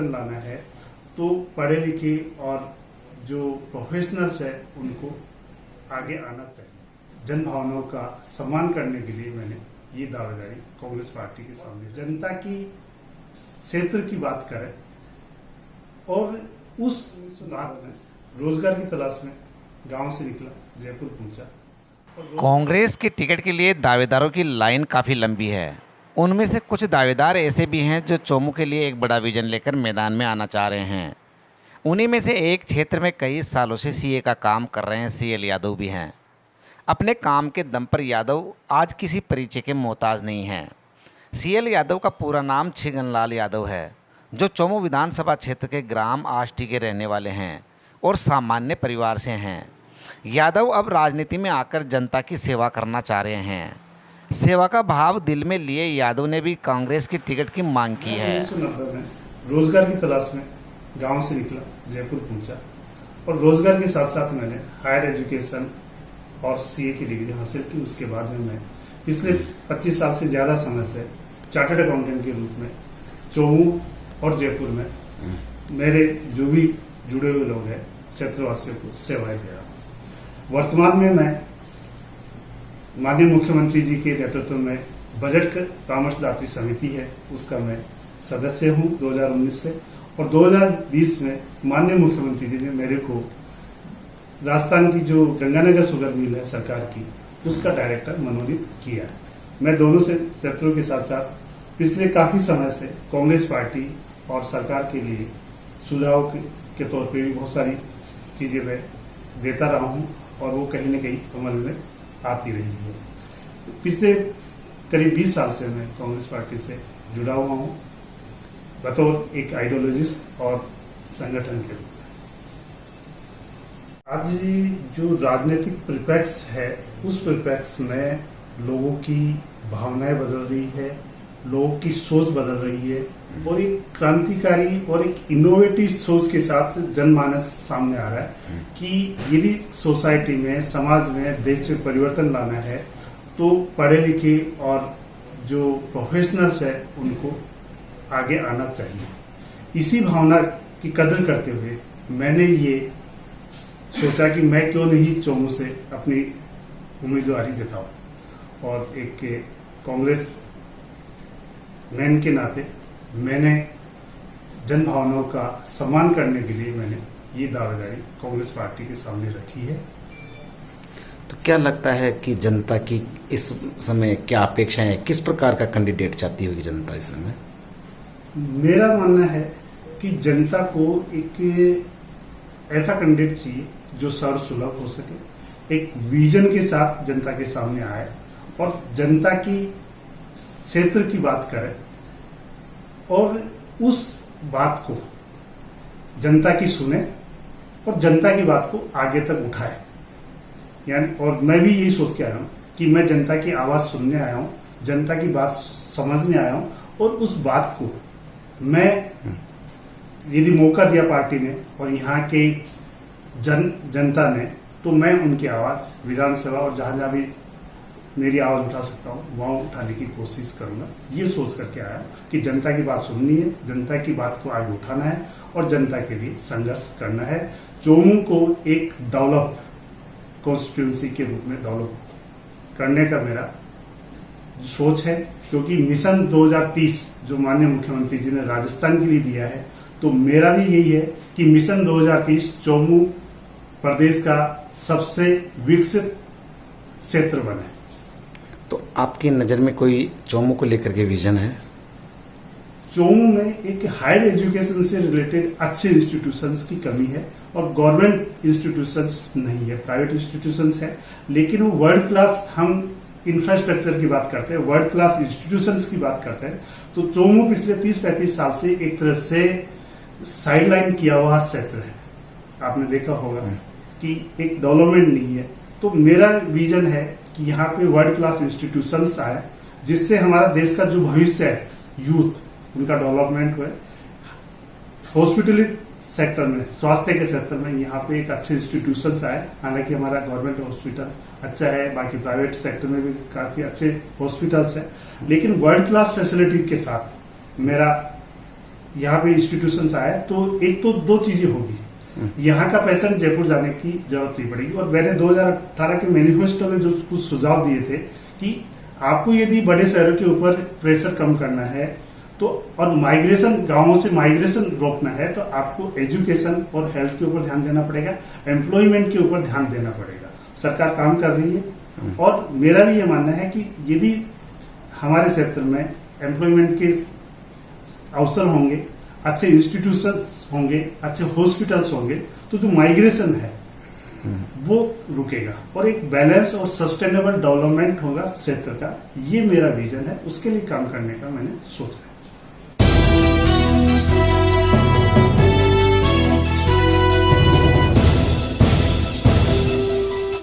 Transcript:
परिवर्तन लाना है तो पढ़े लिखे और जो प्रोफेशनल्स है उनको आगे आना चाहिए। जन भावनाओं का सम्मान करने के लिए मैंने ये दावेदारी कांग्रेस पार्टी के सामने जनता की क्षेत्र की बात करें और उस बात में रोजगार की तलाश में गांव से निकला, जयपुर पहुंचा। कांग्रेस के टिकट के लिए दावेदारों की लाइन काफ़ी लंबी है। उनमें से कुछ दावेदार ऐसे भी हैं जो चोमू के लिए एक बड़ा विजन लेकर मैदान में आना चाह रहे हैं। उन्हीं में से एक क्षेत्र में कई सालों से सीए का काम कर रहे हैं सीएल यादव भी हैं। अपने काम के दम पर यादव आज किसी परिचय के मोहताज नहीं हैं। सीएल यादव का पूरा नाम छिगनलाल यादव है, जो चोमू विधानसभा क्षेत्र के ग्राम आष्टी के रहने वाले हैं और सामान्य परिवार से हैं। यादव अब राजनीति में आकर जनता की सेवा करना चाह रहे हैं। सेवा का भाव दिल में लिए यादव ने भी कांग्रेस की टिकट की मांग की है। 1990 में रोजगार की तलाश में गांव से निकला, जयपुर पहुंचा और रोजगार के साथ साथ मैंने हायर एजुकेशन और सीए की डिग्री हासिल की। उसके बाद में मैं पिछले 25 साल से ज़्यादा समय से चार्टर्ड अकाउंटेंट के रूप में चोमू और जयपुर में मेरे जो भी जुड़े हुए लोग हैं क्षेत्रवासियों को सेवाएं दे रहा हूँ। वर्तमान में मैं माननीय मुख्यमंत्री जी के नेतृत्व में बजट परामर्शदात्री समिति है, उसका मैं सदस्य हूँ 2019 से, और 2020 में माननीय मुख्यमंत्री जी ने मेरे को राजस्थान की जो गंगानगर शुगर मिल है सरकार की, उसका डायरेक्टर मनोनीत किया। मैं दोनों से क्षेत्रों के साथ साथ पिछले काफ़ी समय से कांग्रेस पार्टी और सरकार के लिए सुझाव के तौर पे भी बहुत सारी चीज़ें मैं देता रहा हूँ और वो कहीं न कहीं अमल में आती रही है। पिछले करीब 20 साल से मैं कांग्रेस पार्टी से जुड़ा हुआ हूँ बतौर एक आइडियोलॉजिस्ट और संगठन के रूप में। आज जो राजनीतिक परिप्रेक्ष्य है उस परिप्रेक्ष्य में लोगों की भावनाएं बदल रही है, लोगों की सोच बदल रही है और एक क्रांतिकारी और एक इनोवेटिव सोच के साथ जनमानस सामने आ रहा है कि यदि सोसाइटी में, समाज में, देश में परिवर्तन लाना है तो पढ़े लिखे और जो प्रोफेशनल्स है उनको आगे आना चाहिए। इसी भावना की कदर करते हुए मैंने ये सोचा कि मैं क्यों नहीं चोमू से अपनी उम्मीदवारी जताऊं और एक कांग्रेस मैन के नाते मैंने जन भावनाओं का सम्मान करने के लिए मैंने ये दावेदारी कांग्रेस पार्टी के सामने रखी है। तो क्या लगता है कि जनता की इस समय क्या अपेक्षाएं हैं? किस प्रकार का कैंडिडेट चाहती होगी जनता इस समय? मेरा मानना है कि जनता को एक ऐसा कैंडिडेट चाहिए जो सर्वसुलभ हो सके, एक विजन के साथ जनता के सामने आए और जनता की क्षेत्र की बात करे और उस बात को जनता की सुने और जनता की बात को आगे तक उठाए। यानी और मैं भी यही सोच के आया हूँ कि मैं जनता की आवाज़ सुनने आया हूँ, जनता की बात समझने आया हूँ और उस बात को मैं यदि मौका दिया पार्टी ने और यहाँ के जनता ने तो मैं उनकी आवाज़ विधानसभा और जहाँ जहाँ भी मेरी आवाज़ उठा सकता हूँ वहाँ उठाने की कोशिश करूँगा। ये सोच करके आया कि जनता की बात सुननी है, जनता की बात को आगे उठाना है और जनता के लिए संघर्ष करना है। चोमू को एक डेवलप कॉन्स्टिट्यूंसी के रूप में डेवलप करने का मेरा सोच है, क्योंकि मिशन 2030 जो माननीय मुख्यमंत्री जी ने राजस्थान के लिए दिया है, तो मेरा भी यही है कि मिशन 2030 चोमू प्रदेश का सबसे विकसित क्षेत्र बने। तो आपकी नज़र में कोई चोमू को लेकर के विजन है? चोमू में एक हायर एजुकेशन से रिलेटेड अच्छे इंस्टीट्यूशंस की कमी है और गवर्नमेंट इंस्टीट्यूशंस नहीं है, प्राइवेट इंस्टीट्यूशंस है, लेकिन वो वर्ल्ड क्लास हम इंफ्रास्ट्रक्चर की बात करते हैं, वर्ल्ड क्लास इंस्टीट्यूशंस की बात करते हैं। तो चोमू पिछले 30-35 साल से एक तरह से साइडलाइन किया हुआ क्षेत्र है। आपने देखा होगा कि एक डेवलपमेंट नहीं है। तो मेरा विजन है कि यहाँ पे वर्ल्ड क्लास इंस्टीट्यूशंस आए जिससे हमारा देश का जो भविष्य है, यूथ, उनका डेवलपमेंट हुए। हॉस्पिटलिटी सेक्टर में, स्वास्थ्य के सेक्टर में यहाँ पे एक अच्छे इंस्टीट्यूशंस आए। हालांकि हमारा गवर्नमेंट हॉस्पिटल अच्छा है, बाकी प्राइवेट सेक्टर में भी काफ़ी अच्छे हॉस्पिटल्स हैं, लेकिन वर्ल्ड क्लास फैसिलिटी के साथ मेरा यहाँ पे इंस्टीट्यूशंस आए तो एक तो दो चीजें होगी। यहाँ का पेशेंट जयपुर जाने की जरूरत नहीं पड़ेगी। और मैंने 2018 के मैनिफेस्टो में जो कुछ सुझाव दिए थे कि आपको यदि बड़े शहरों के ऊपर प्रेशर कम करना है तो और माइग्रेशन, गांवों से माइग्रेशन रोकना है, तो आपको एजुकेशन और हेल्थ के ऊपर ध्यान देना पड़ेगा, एम्प्लॉयमेंट के ऊपर ध्यान देना पड़ेगा। सरकार काम कर रही है और मेरा भी ये मानना है कि यदि हमारे क्षेत्र में एम्प्लॉयमेंट के अवसर होंगे, अच्छे इंस्टीट्यूशंस होंगे, अच्छे हॉस्पिटल्स होंगे, तो जो माइग्रेशन है वो रुकेगा और एक बैलेंस और सस्टेनेबल डेवलपमेंट होगा क्षेत्र का। ये मेरा विजन है, उसके लिए काम करने का मैंने सोचा है।